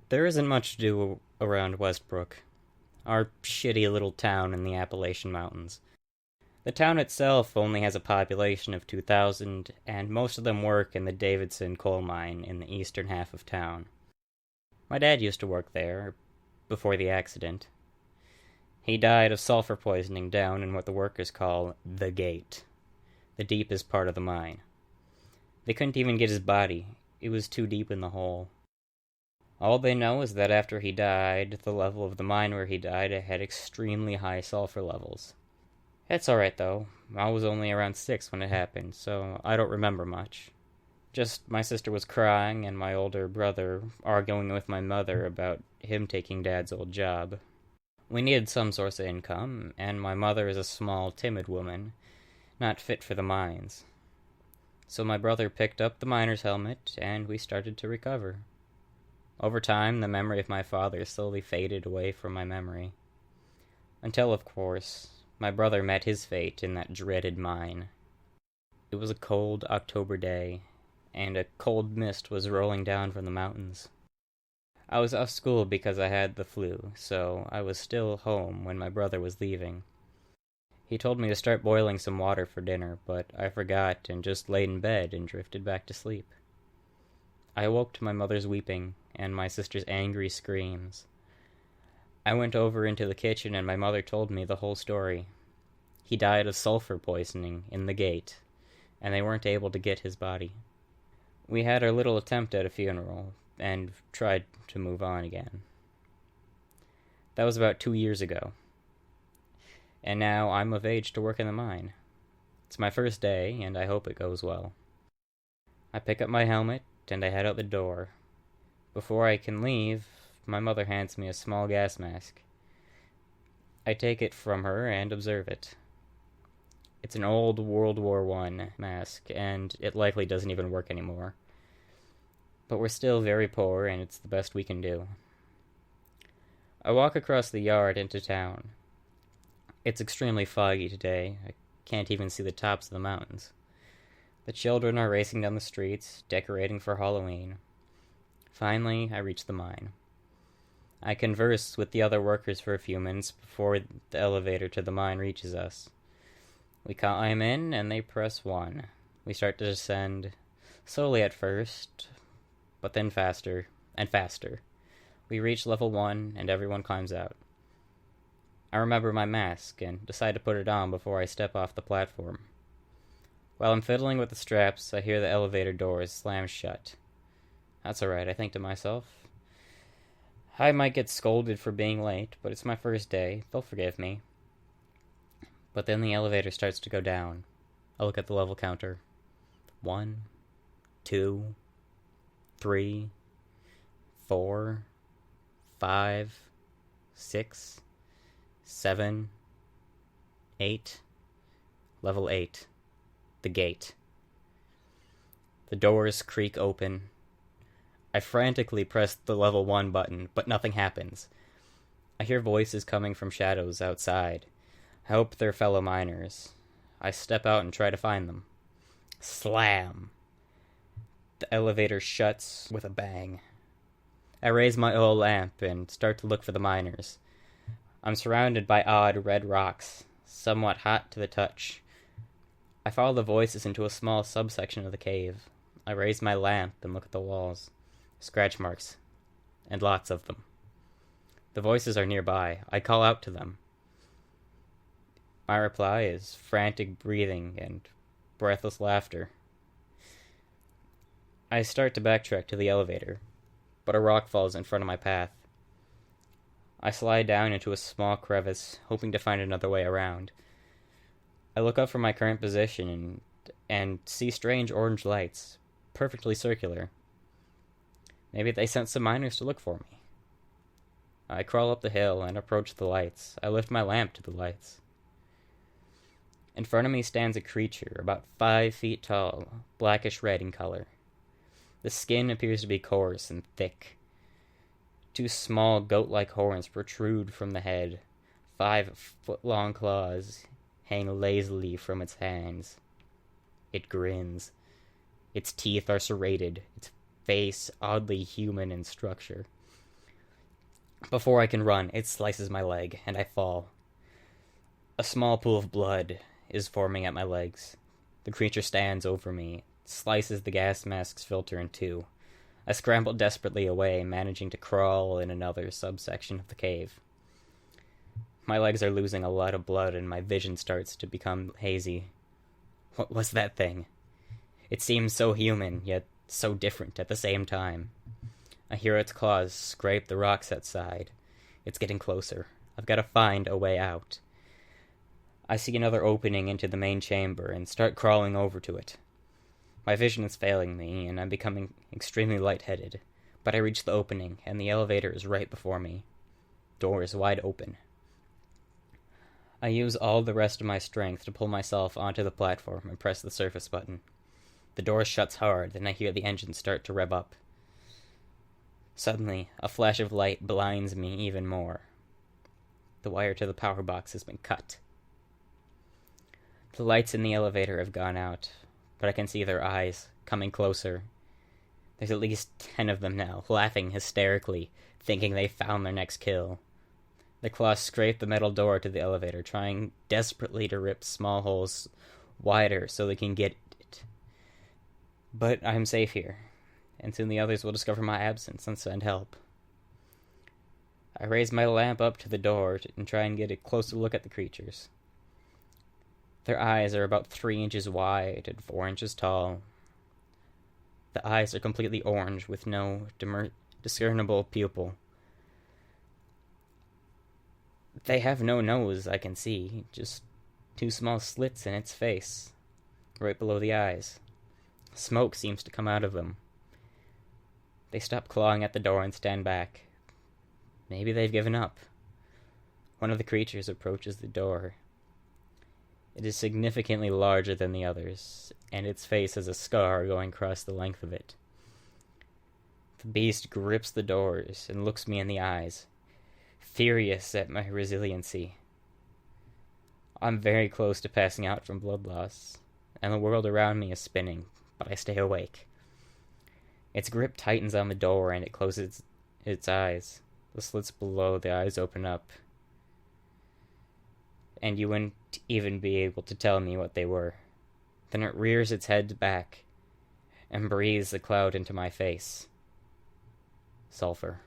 There isn't much to do around Westbrook, our shitty little town in the Appalachian Mountains. The town itself only has a population of 2,000, and most of them work in the Davidson coal mine in the eastern half of town. My dad used to work there, before the accident. He died of sulfur poisoning down in what the workers call the gate, the deepest part of the mine. They couldn't even get his body. It was too deep in the hole. All they know is that after he died, the level of the mine where he died had extremely high sulfur levels. It's alright though. I was only around 6 when it happened, so I don't remember much. Just my sister was crying and my older brother arguing with my mother about him taking Dad's old job. We needed some source of income, and my mother is a small, timid woman, not fit for the mines. So my brother picked up the miner's helmet, and we started to recover. Over time, the memory of my father slowly faded away from my memory. Until, of course, my brother met his fate in that dreaded mine. It was a cold October day, and a cold mist was rolling down from the mountains. I was off school because I had the flu, so I was still home when my brother was leaving. He told me to start boiling some water for dinner, but I forgot and just laid in bed and drifted back to sleep. I awoke to my mother's weeping and my sister's angry screams. I went over into the kitchen and my mother told me the whole story. He died of sulfur poisoning in the gate, and they weren't able to get his body. We had our little attempt at a funeral, and tried to move on again. That was about 2 years ago. And now I'm of age to work in the mine. It's my first day, and I hope it goes well. I pick up my helmet, and I head out the door. Before I can leave, my mother hands me a small gas mask. I take it from her and observe it. It's an old World War I mask, and it likely doesn't even work anymore. But we're still very poor, and it's the best we can do. I walk across the yard into town. It's extremely foggy today. I can't even see the tops of the mountains. The children are racing down the streets, decorating for Halloween. Finally, I reach the mine. I converse with the other workers for a few minutes before the elevator to the mine reaches us. We climb in, and they press 1. We start to descend, slowly at first, but then faster and faster. We reach level 1, and everyone climbs out. I remember my mask, and decide to put it on before I step off the platform. While I'm fiddling with the straps, I hear the elevator doors slam shut. That's alright, I think to myself. I might get scolded for being late, but it's my first day. They'll forgive me. But then the elevator starts to go down. I look at the level counter. 1, 2, 3, 4, 5, 6, 7, 8. Level 8. The gate. The doors creak open. I frantically press the level 1 button, but nothing happens. I hear voices coming from shadows outside. I hope they're fellow miners. I step out and try to find them. Slam! The elevator shuts with a bang. I raise my oil lamp and start to look for the miners. I'm surrounded by odd red rocks, somewhat hot to the touch. I follow the voices into a small subsection of the cave. I raise my lamp and look at the walls. Scratch marks. And lots of them. The voices are nearby. I call out to them. My reply is frantic breathing and breathless laughter. I start to backtrack to the elevator, but a rock falls in front of my path. I slide down into a small crevice, hoping to find another way around. I look up from my current position and see strange orange lights, perfectly circular. Maybe they sent some miners to look for me. I crawl up the hill and approach the lights. I lift my lamp to the lights. In front of me stands a creature about 5 feet tall, blackish red in color. The skin appears to be coarse and thick. 2 small goat-like horns protrude from the head. 5-foot-long claws hang lazily from its hands. It grins. Its teeth are serrated, its face oddly human in structure. Before I can run, it slices my leg, and I fall. A small pool of blood is forming at my legs. The creature stands over me, slices the gas mask's filter in two. I scramble desperately away, managing to crawl in another subsection of the cave. My legs are losing a lot of blood, and my vision starts to become hazy. What was that thing? It seems so human, yet so different at the same time. I hear its claws scrape the rocks outside. It's getting closer. I've got to find a way out. I see another opening into the main chamber and start crawling over to it. My vision is failing me, and I'm becoming extremely lightheaded. But I reach the opening, and the elevator is right before me. Door is wide open. I use all the rest of my strength to pull myself onto the platform and press the surface button. The door shuts hard, and I hear the engine start to rev up. Suddenly, a flash of light blinds me even more. The wire to the power box has been cut. The lights in the elevator have gone out, but I can see their eyes coming closer. There's at least 10 of them now, laughing hysterically, thinking they found their next kill. The claws scrape the metal door to the elevator, trying desperately to rip small holes wider so they can get it. But I'm safe here, and soon the others will discover my absence and send help. I raise my lamp up to the door and try and get a closer look at the creatures. Their eyes are about 3 inches wide and 4 inches tall. The eyes are completely orange with no discernible pupil. They have no nose, I can see, just 2 small slits in its face, right below the eyes. Smoke seems to come out of them. They stop clawing at the door and stand back. Maybe they've given up. One of the creatures approaches the door. It is significantly larger than the others, and its face has a scar going across the length of it. The beast grips the doors and looks me in the eyes, furious at my resiliency. I'm very close to passing out from blood loss, and the world around me is spinning, but I stay awake. Its grip tightens on the door, and it closes its eyes. The slits below the eyes open up, and you wouldn't even be able to tell me what they were. Then it rears its head back and breathes a cloud into my face. Sulfur.